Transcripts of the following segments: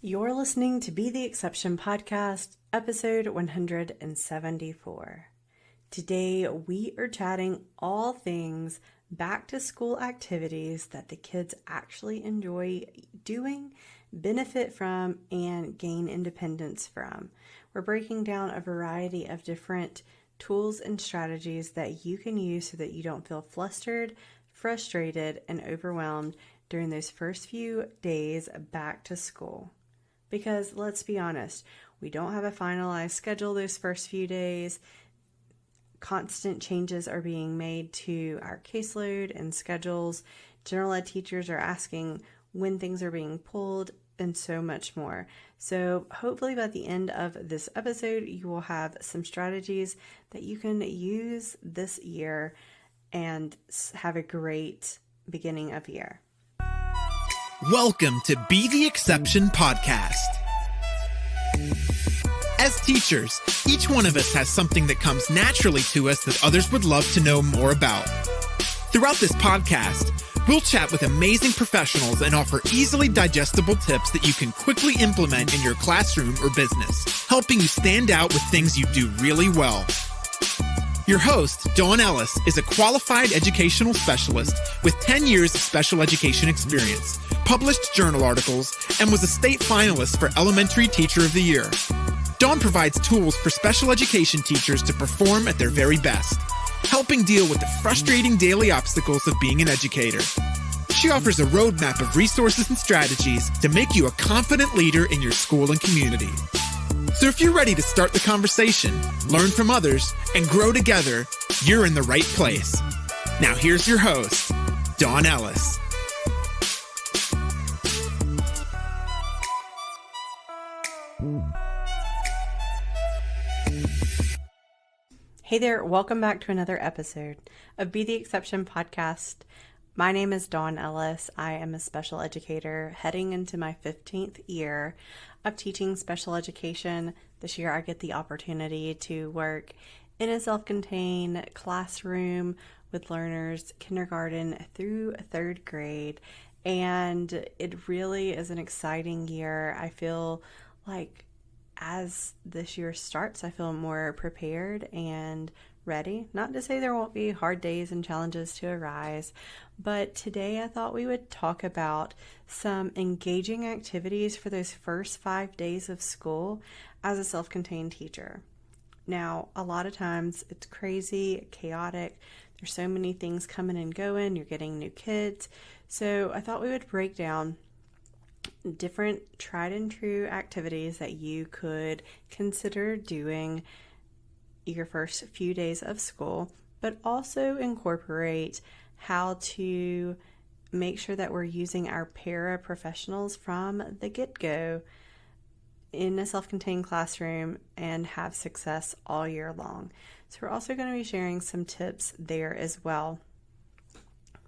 You're listening to Be the Exception podcast, episode 174. Today, we are chatting all things back to school activities that the kids actually enjoy doing, benefit from, and gain independence from. We're breaking down a variety of different tools and strategies that you can use so that you don't feel flustered, frustrated, and overwhelmed during those first few days back to school. Because let's be honest, we don't have a finalized schedule those first few days. Constant changes are being made to our caseload and schedules. General ed teachers are asking when things are being pulled and so much more. So hopefully by the end of this episode, you will have some strategies that you can use this year and have a great beginning of year. Welcome to Be the Exception podcast. As teachers, each one of us has something that comes naturally to us that others would love to know more about. Throughout this podcast, we'll chat with amazing professionals and offer easily digestible tips that you can quickly implement in your classroom or business, helping you stand out with things you do really well. Your host, Dawn Ellis, is a qualified educational specialist with 10 years of special education experience, published journal articles, and was a state finalist for Elementary Teacher of the Year. Dawn provides tools for special education teachers to perform at their very best, helping deal with the frustrating daily obstacles of being an educator. She offers a roadmap of resources and strategies to make you a confident leader in your school and community. So if you're ready to start the conversation, learn from others, and grow together, you're in the right place. Now here's your host, Dawn Ellis. Hey there, welcome back to another episode of Be the Exception podcast. My name is Dawn Ellis. I am a special educator heading into my 15th year of teaching special education. This year I get the opportunity to work in a self-contained classroom with learners kindergarten through third grade. And it really is an exciting year. I feel like as this year starts, I feel more prepared and ready. Not to say there won't be hard days and challenges to arise, but today I thought we would talk about some engaging activities for those first 5 days of school as a self-contained teacher. Now, a lot of times it's crazy, chaotic. There's so many things coming and going. You're getting new kids. So I thought we would break down different tried and true activities that you could consider doing your first few days of school, but also incorporate how to make sure that we're using our paraprofessionals from the get-go in a self-contained classroom and have success all year long. So we're also going to be sharing some tips there as well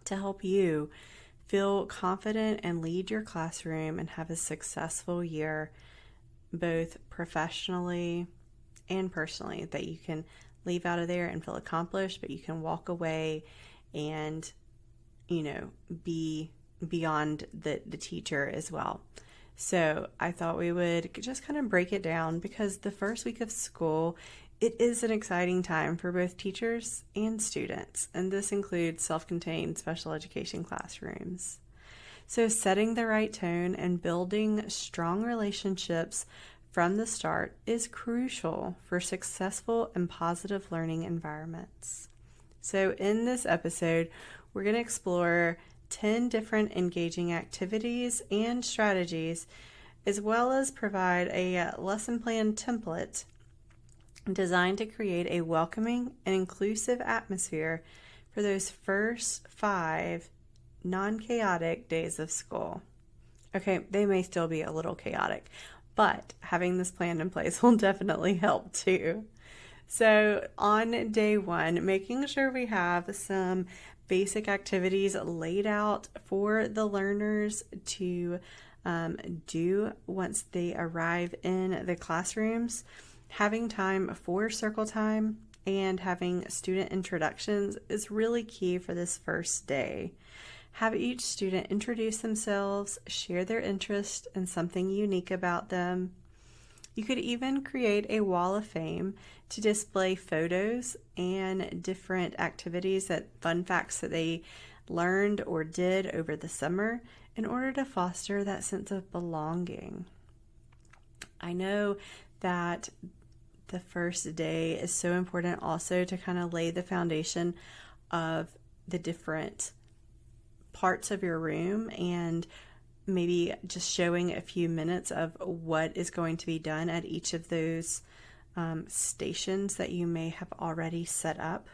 to help you feel confident and lead your classroom and have a successful year, both professionally and personally, that you can leave out of there and feel accomplished, but you can walk away and, be beyond the teacher as well. So I thought we would just kind of break it down because the first week of school, it is an exciting time for both teachers and students, and this includes self-contained special education classrooms. So setting the right tone and building strong relationships from the start is crucial for successful and positive learning environments. So in this episode, we're going to explore 10 different engaging activities and strategies, as well as provide a lesson plan template designed to create a welcoming and inclusive atmosphere for those first 5 non-chaotic days of school. Okay, they may still be a little chaotic, but having this plan in place will definitely help too. So on day 1, making sure we have some basic activities laid out for the learners to do once they arrive in the classrooms. Having time for circle time and having student introductions is really key for this first day. Have each student introduce themselves, share their interest in something unique about them. You could even create a wall of fame to display photos and different activities, fun facts that they learned or did over the summer in order to foster that sense of belonging. I know that the first day is so important also to kind of lay the foundation of the different parts of your room, and maybe just showing a few minutes of what is going to be done at each of those stations that you may have already set up.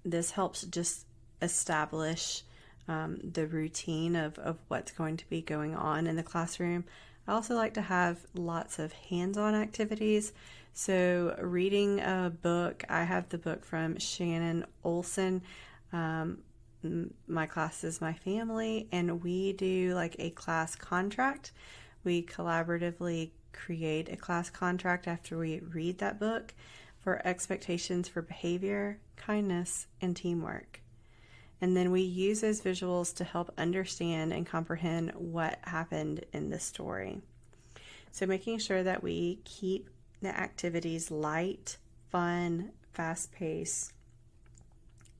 This helps just establish the routine of what's going to be going on in the classroom. I also like to have lots of hands-on activities. So reading a book, I have the book from Shannon Olson, My Class is My Family, and we do like a class contract. We collaboratively create a class contract after we read that book for expectations for behavior, kindness, and teamwork. And then we use those visuals to help understand and comprehend what happened in the story. So making sure that we keep the activities light, fun, fast-paced,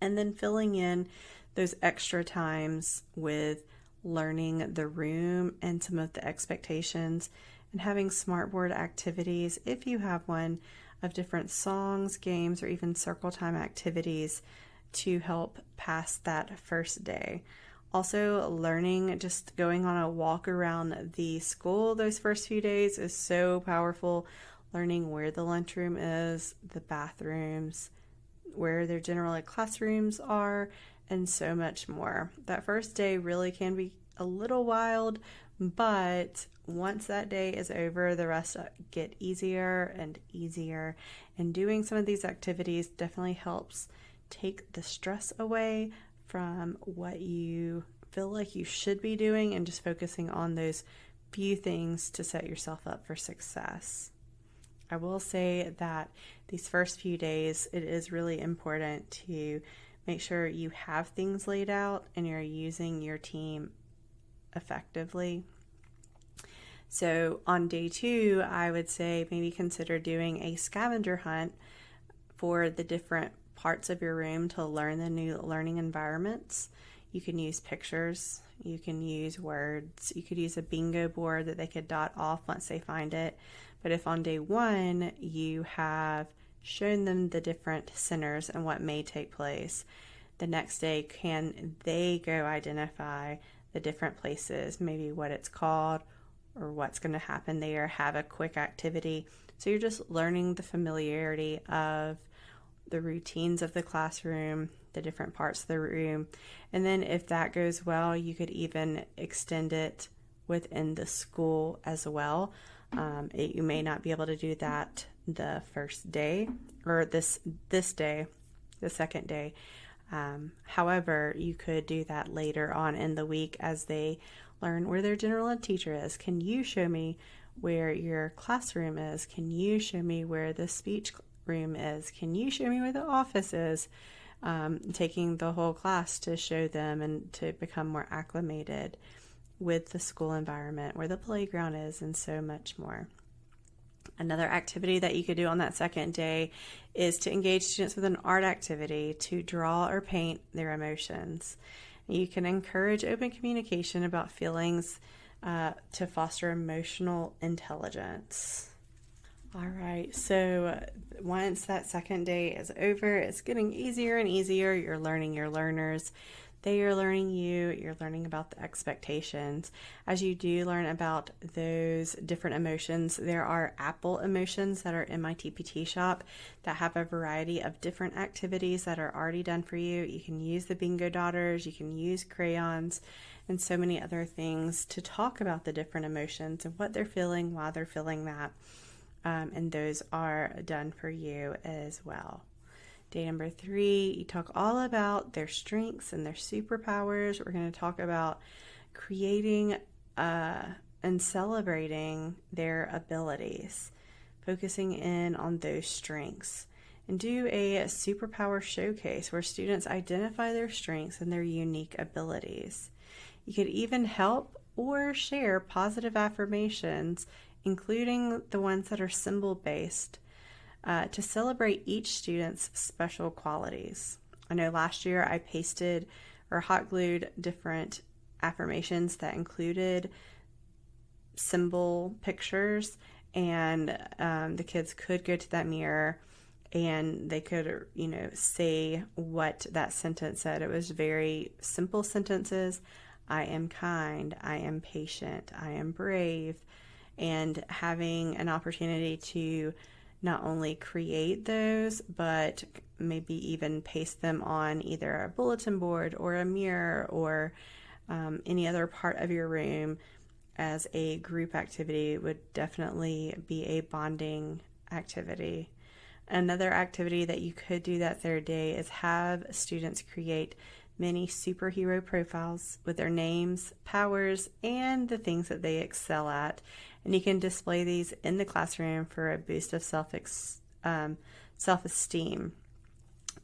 and then filling in those extra times with learning the room and some of the expectations, and having smartboard activities, if you have one, of different songs, games, or even circle time activities to help pass that first day. Also, learning, just going on a walk around the school those first few days is so powerful. Learning where the lunchroom is, the bathrooms, where their general ed classrooms are, and so much more. That first day really can be a little wild, but once that day is over, the rest get easier and easier. And doing some of these activities definitely helps take the stress away from what you feel like you should be doing and just focusing on those few things to set yourself up for success. I will say that these first few days, it is really important to make sure you have things laid out and you're using your team effectively. So on day 2, I would say maybe consider doing a scavenger hunt for the different parts of your room to learn the new learning environments. You can use pictures, you can use words, you could use a bingo board that they could dot off once they find it. But if on day 1 you have shown them the different centers and what may take place, the next day can they go identify the different places, maybe what it's called or what's going to happen there, have a quick activity. So you're just learning the familiarity of the routines of the classroom, the different parts of the room. And then if that goes well, you could even extend it within the school as well. You may not be able to do that the first day or this day, the second day. However, you could do that later on in the week as they learn where their general ed teacher is. Can you show me where your classroom is? Can you show me where the speech room is? Can you show me where the office is? Taking the whole class to show them and to become more acclimated with the school environment, where the playground is, and so much more. Another activity that you could do on that second day is to engage students with an art activity to draw or paint their emotions. You can encourage open communication about feelings to foster emotional intelligence. All right, so once that second day is over, it's getting easier and easier. You're learning your learners. They are learning you. You're learning about the expectations. As you do learn about those different emotions, there are Apple emotions that are in my TPT shop that have a variety of different activities that are already done for you. You can use the bingo daughters, you can use crayons, and so many other things to talk about the different emotions and what they're feeling while they're feeling that. And those are done for you as well. Day number 3, you talk all about their strengths and their superpowers. We're going to talk about creating and celebrating their abilities, focusing in on those strengths. and do a superpower showcase where students identify their strengths and their unique abilities. You could even help or share positive affirmations, including the ones that are symbol-based, to celebrate each student's special qualities. I know last year I pasted or hot glued different affirmations that included symbol pictures, and the kids could go to that mirror and they could, say what that sentence said. It was very simple sentences. I am kind, I am patient, I am brave, and having an opportunity to not only create those, but maybe even paste them on either a bulletin board or a mirror or any other part of your room as a group activity would definitely be a bonding activity. Another activity that you could do that third day is have students create many superhero profiles with their names, powers, and the things that they excel at. And you can display these in the classroom for a boost of self-esteem.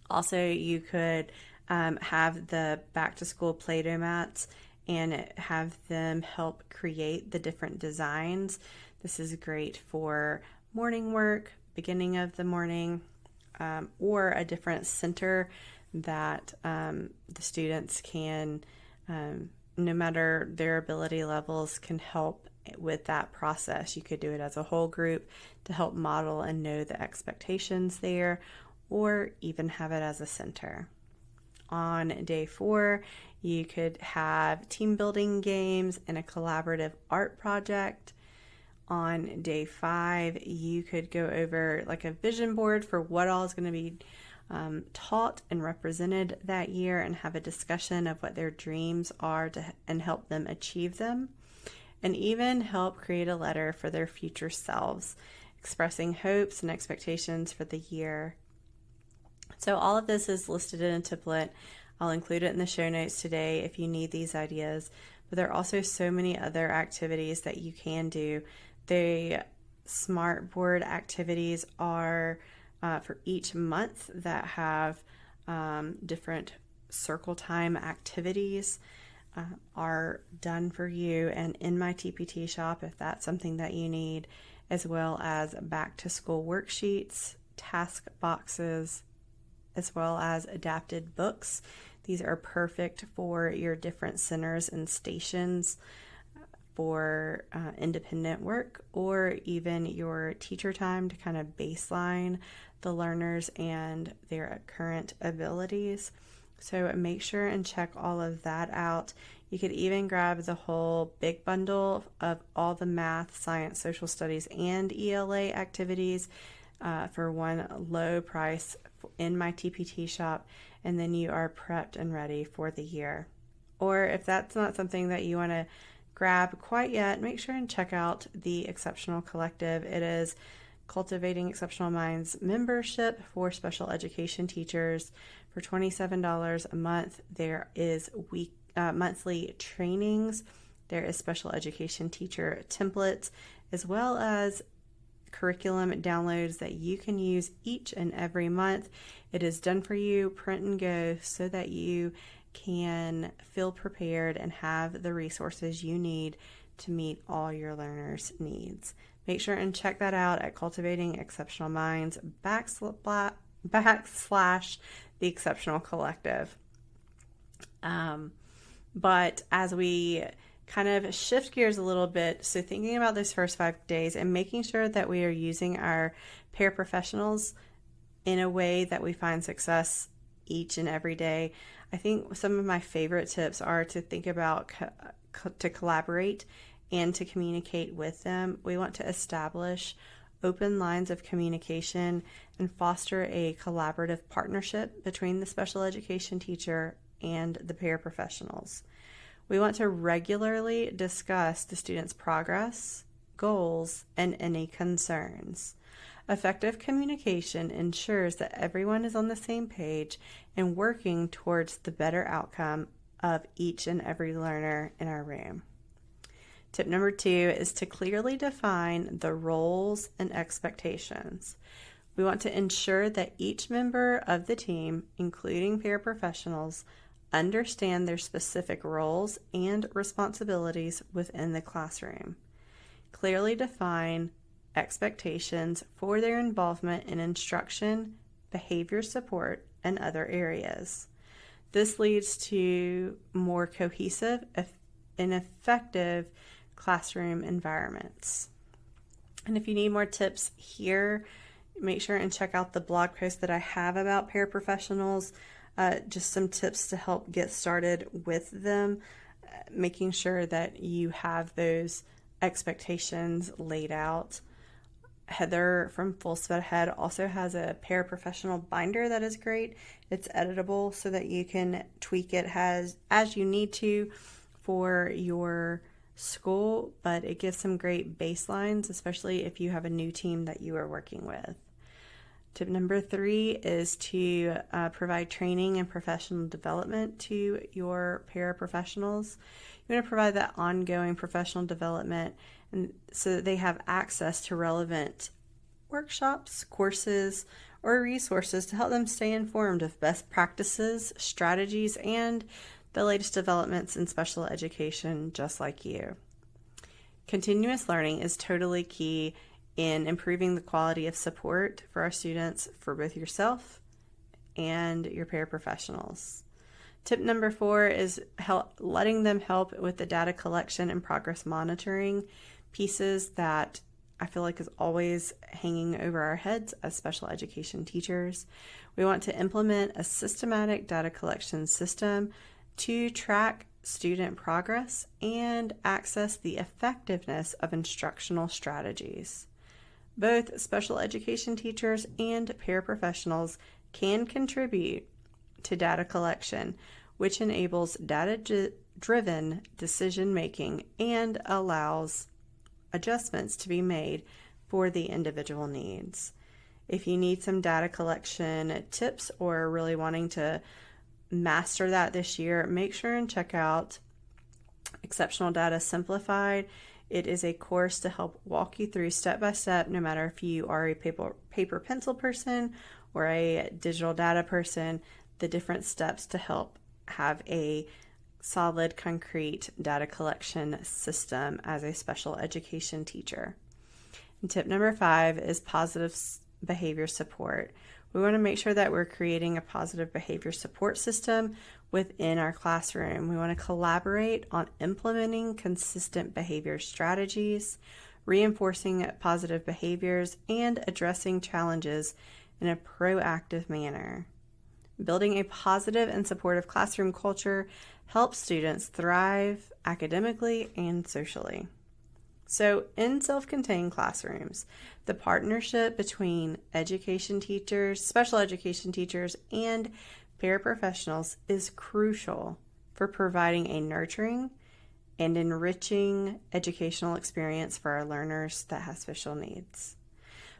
Also, you could have the back-to-school Play-Doh mats and have them help create the different designs. This is great for morning work, beginning of the morning, or a different center that the students can, no matter their ability levels, can help with that process. You could do it as a whole group to help model and know the expectations there, or even have it as a center. On day 4, you could have team building games and a collaborative art project. On day 5, you could go over like a vision board for what all is going to be taught and represented that year, and have a discussion of what their dreams are and help them achieve them, and even help create a letter for their future selves, expressing hopes and expectations for the year. So all of this is listed in a template. I'll include it in the show notes today if you need these ideas, but there are also so many other activities that you can do. The smart board activities are for each month that have different circle time activities are done for you and in my TPT shop if that's something that you need, as well as back to school worksheets, task boxes, as well as adapted books. These are perfect for your different centers and stations for independent work, or even your teacher time to kind of baseline the learners and their current abilities. So make sure and check all of that out. You could even grab the whole big bundle of all the math, science, social studies, and ELA activities for one low price in my TPT shop, and then you are prepped and ready for the year. Or if that's not something that you want to grab quite yet, make sure and check out the Exceptional Collective. It is Cultivating Exceptional Minds membership for special education teachers. For $27 a month, there is monthly trainings. There is special education teacher templates, as well as curriculum downloads that you can use each and every month. It is done for you, print and go, so that you can feel prepared and have the resources you need to meet all your learners' needs. Make sure and check that out at Cultivating Exceptional Minds / The Exceptional Collective. But as we kind of shift gears a little bit, so thinking about those first 5 days and making sure that we are using our paraprofessionals in a way that we find success each and every day, I think some of my favorite tips are to think about to collaborate and to communicate with them. We want to establish open lines of communication and foster a collaborative partnership between the special education teacher and the paraprofessionals. We want to regularly discuss the student's progress, goals, and any concerns. Effective communication ensures that everyone is on the same page and working towards the better outcome of each and every learner in our room. Tip number 2 is to clearly define the roles and expectations. We want to ensure that each member of the team, including paraprofessionals, understand their specific roles and responsibilities within the classroom. Clearly define expectations for their involvement in instruction, behavior support, and other areas. This leads to more cohesive and effective classroom environments. And if you need more tips here, make sure and check out the blog post that I have about paraprofessionals, just some tips to help get started with them, making sure that you have those expectations laid out. Heather from Full Sped Ahead also has a paraprofessional binder that is great. It's editable so that you can tweak it as you need to for your school, but it gives some great baselines, especially if you have a new team that you are working with. Tip number 3 is to provide training and professional development to your paraprofessionals. You want to provide that ongoing professional development and so that they have access to relevant workshops, courses, or resources to help them stay informed of best practices, strategies, and the latest developments in special education, just like you. Continuous learning is totally key in improving the quality of support for our students, for both yourself and your paraprofessionals. Tip number 4 is letting them help with the data collection and progress monitoring pieces that I feel like is always hanging over our heads as special education teachers. We want to implement a systematic data collection system to track student progress and access the effectiveness of instructional strategies. Both special education teachers and paraprofessionals can contribute to data collection, which enables data-driven decision-making and allows adjustments to be made for the individual needs. If you need some data collection tips or are really wanting to master that this year, make sure and check out Exceptional Data Simplified. It is a course to help walk you through step by step, no matter if you are a paper pencil person or a digital data person, the different steps to help have a solid, concrete data collection system as a special education teacher. And tip number 5 is positive behavior support. We want to make sure that we're creating a positive behavior support system within our classroom. We want to collaborate on implementing consistent behavior strategies, reinforcing positive behaviors, and addressing challenges in a proactive manner. Building a positive and supportive classroom culture helps students thrive academically and socially. So in self-contained classrooms, the partnership between education teachers, special education teachers, and paraprofessionals is crucial for providing a nurturing and enriching educational experience for our learners that have special needs.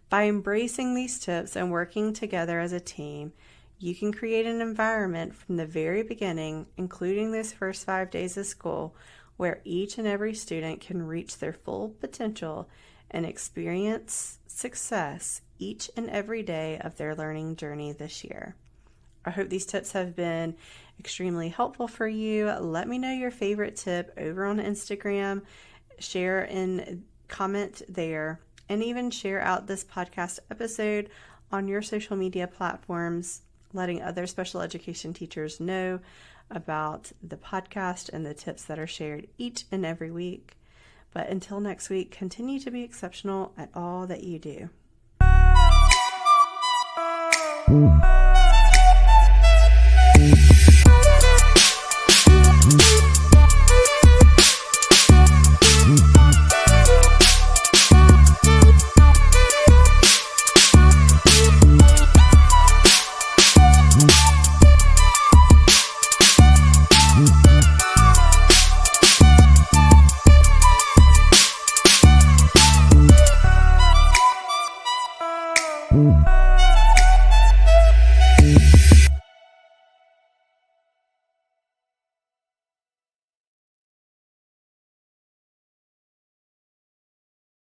By embracing these tips and working together as a team, you can create an environment from the very beginning, including those first 5 days of school, where each and every student can reach their full potential and experience success each and every day of their learning journey this year. I hope these tips have been extremely helpful for you. Let me know your favorite tip over on Instagram. Share and comment there, and even share out this podcast episode on your social media platforms, letting other special education teachers know about the podcast and the tips that are shared each and every week. But until next week, continue to be exceptional at all that you do. Ooh.